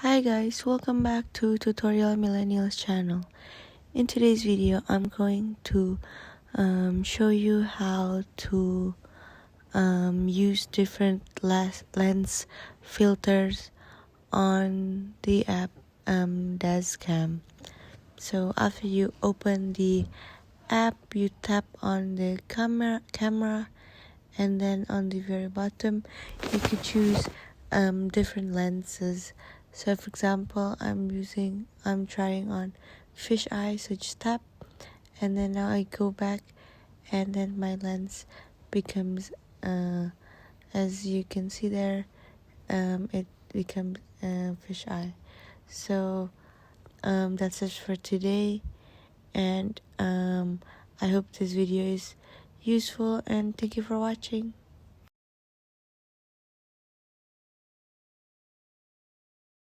Hi guys, welcome back to Tutorial Millennials channel. In today's video, I'm going to show you how to use different lens filters on the app Dazzcam. So after you open the app, you tap on the camera, and then on the very bottom, you could choose different lenses. So for example, I'm trying on fisheye, so just tap, and then now I go back, and then my lens becomes as you can see there, it becomes fisheye. So that's it for today, and I hope this video is useful, and thank you for watching.